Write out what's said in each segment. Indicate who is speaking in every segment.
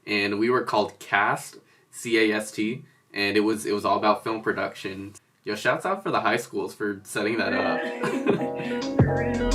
Speaker 1: and we were called Cast, C-A-S-T, and it was all about film production. Yo, shouts out for the high schools for setting that up.
Speaker 2: For real.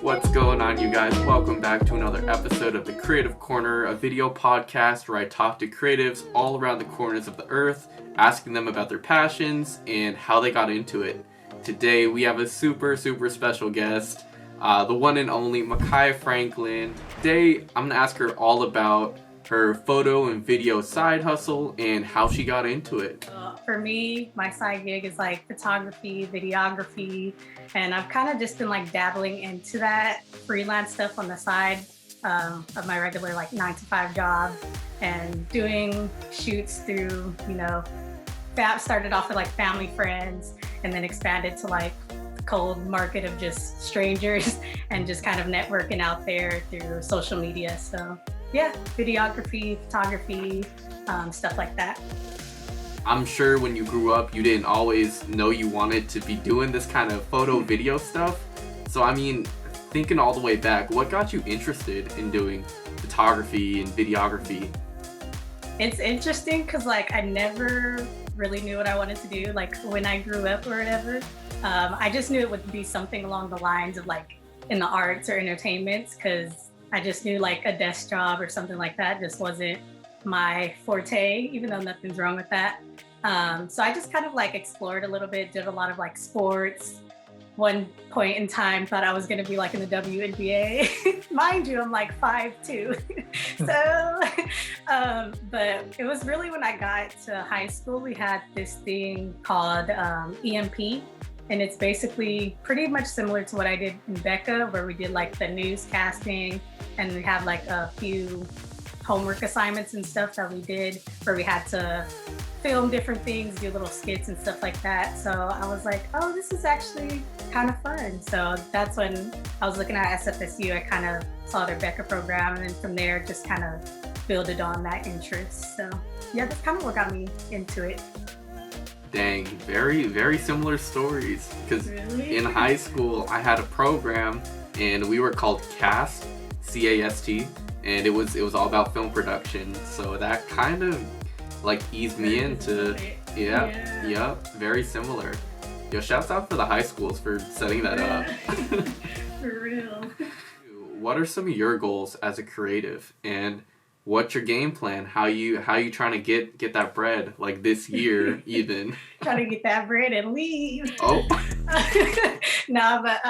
Speaker 1: What's going on, you guys? Welcome back to another episode of The Creative Corner, a video podcast where I talk to creatives all around the corners of the earth, asking them about their passions and how they got into it. Today, we have a super special guest, the one and only Makiah Franklin. Today, I'm going to ask her all about her photo and video side hustle and how she got into it.
Speaker 2: For me, my side gig is like photography, videography, and I've kind of just been like dabbling into that freelance stuff on the side of my regular like 9-to-5 job, and doing shoots through, started off with like family, friends, and then expanded to like the cold market of just strangers and just kind of networking out there through social media. So yeah, videography, photography, stuff like that.
Speaker 1: I'm sure when you grew up, you didn't always know you wanted to be doing this kind of photo video stuff. So, I mean, thinking all the way back, what got you interested in doing photography and videography?
Speaker 2: It's interesting because like I never really knew what I wanted to do, like when I grew up or whatever. I just knew it would be something along the lines of like in the arts or entertainment, because I just knew like a desk job or something like that just wasn't my forte, even though nothing's wrong with that. So I just kind of like explored a little bit, did a lot of like sports. One point in time, thought I was going to be like in the WNBA. Mind you, I'm like 5'2". But it was really when I got to high school, we had this thing called EMP. And it's basically pretty much similar to what I did in Becca, where we did like the newscasting, and we had like a few homework assignments and stuff that we did where we had to film different things, do little skits and stuff like that. So I was like, oh, this is actually kind of fun. So that's when I was looking at SFSU, I kind of saw their Becca program, and then from there just kind of builded on that interest. So yeah, that's kind of what got me into it.
Speaker 1: Dang, very similar stories. Because
Speaker 2: Really?
Speaker 1: in high school, I had a program, and we were called Cast, C-A-S-T, and it was all about film production. So that kind of like eased me into, yeah, very similar. Yo, shouts out for the high schools for setting that up.
Speaker 2: For real.
Speaker 1: What are some of your goals as a creative, and what's your game plan? How you trying to get that bread, like this year even?
Speaker 2: Trying to get that bread and leave.
Speaker 1: Oh.
Speaker 2: No, but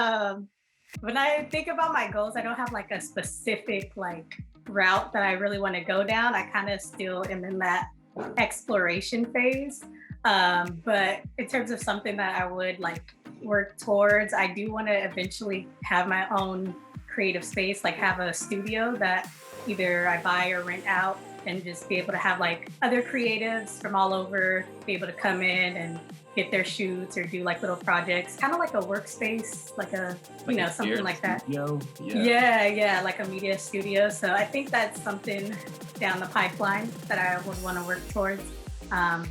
Speaker 2: when I think about my goals, I don't have like a specific like route that I really want to go down. I kind of still am in that exploration phase. But in terms of something that I would like work towards, I do want to eventually have my own creative space, like have a studio that either I buy or rent out, and just be able to have like other creatives from all over be able to come in and get their shoots or do like little projects, kind of like a workspace, like a, something like that. Yeah, like a media studio. So I think that's something down the pipeline that I would want to work towards,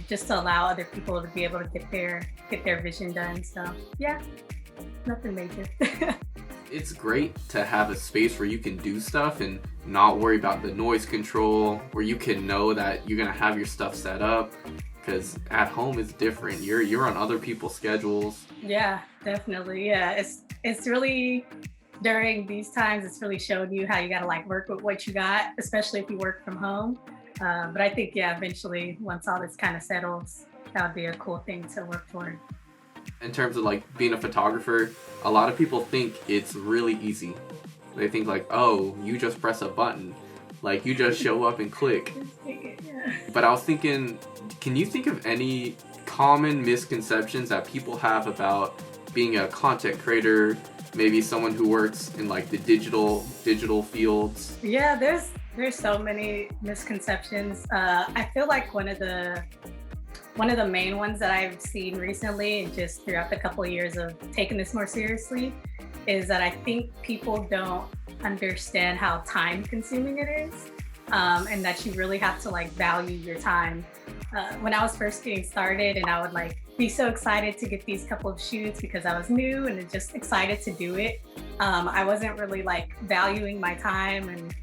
Speaker 2: just to allow other people to be able to get their vision done. So yeah, nothing major.
Speaker 1: It's great to have a space where you can do stuff and not worry about the noise control, where you can know that you're gonna have your stuff set up, because at home is different. You're on other people's schedules.
Speaker 2: Yeah, definitely. Yeah, it's really, during these times, it's really showed you how you gotta like work with what you got, especially if you work from home. But I think, yeah, eventually once all this kind of settles, that would be a cool thing to work toward.
Speaker 1: In terms of like being a photographer, a lot of people think it's really easy. They think like, oh, you just press a button, like you just show up and click.
Speaker 2: Yeah.
Speaker 1: But I was thinking, can you think of any common misconceptions that people have about being a content creator, maybe someone who works in like the digital fields?
Speaker 2: Yeah, there's so many misconceptions. I feel like one of the main ones that I've seen recently, and just throughout the couple of years of taking this more seriously, is that I think people don't understand how time consuming it is, and that you really have to like value your time. When I was first getting started and I would like be so excited to get these couple of shoots because I was new and just excited to do it. I wasn't really like valuing my time, and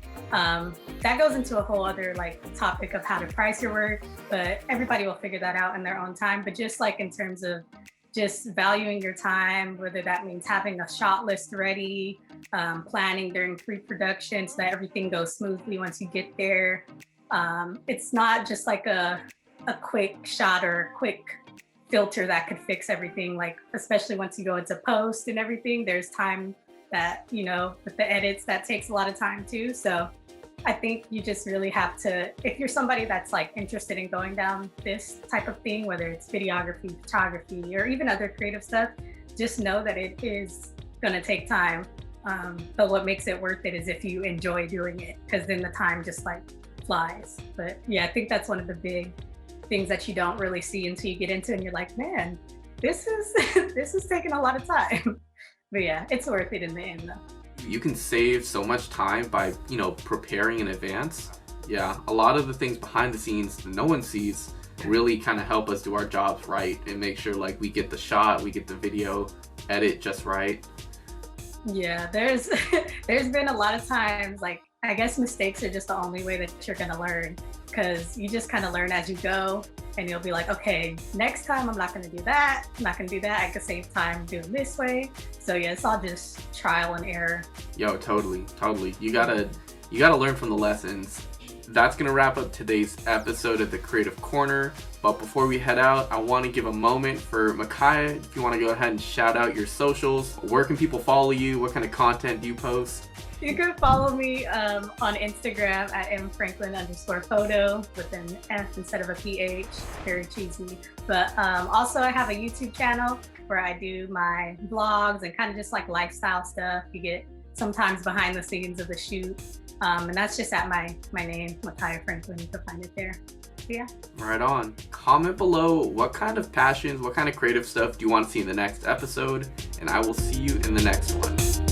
Speaker 2: that goes into a whole other like topic of how to price your work, but everybody will figure that out in their own time. But just like in terms of just valuing your time, whether that means having a shot list ready, planning during pre-production so that everything goes smoothly once you get there. It's not just like a quick shot or a quick filter that could fix everything. Like, especially once you go into post and everything, there's time that, you know, with the edits, that takes a lot of time too. So I think you just really have to, if you're somebody that's like interested in going down this type of thing, whether it's videography, photography, or even other creative stuff, just know that it is going to take time. But what makes it worth it is if you enjoy doing it, because then the time just like flies. But yeah, I think that's one of the big things that you don't really see until you get into it and you're like, man, this is this is taking a lot of time. But yeah, it's worth it in the end though.
Speaker 1: You can save so much time by, you know, preparing in advance. Yeah, a lot of the things behind the scenes that no one sees really kind of help us do our jobs right and make sure like we get the shot, we get the video edit just right.
Speaker 2: Yeah, there's been a lot of times, like, I guess mistakes are just the only way that you're gonna learn, because you just kind of learn as you go, and you'll be like, okay, next time I'm not gonna do that, I'm not gonna do that, I could save time doing this way. So yeah, it's all just trial and error.
Speaker 1: Yo, totally. You gotta learn from the lessons. That's gonna wrap up today's episode of the Creative Corner. But before we head out, I want to give a moment for Makiah. If you want to go ahead and shout out your socials, where can people follow you? What kind of content do you post?
Speaker 2: You can follow me on Instagram at mfranklin_photo with an F instead of a PH. Very cheesy. But also I have a YouTube channel where I do my vlogs and kind of just like lifestyle stuff. You get sometimes behind the scenes of the shoot. And that's just at my name, Makiah Franklin. You can find it there. Yeah.
Speaker 1: Right on. Comment below what kind of passions, what kind of creative stuff do you want to see in the next episode, and I will see you in the next one.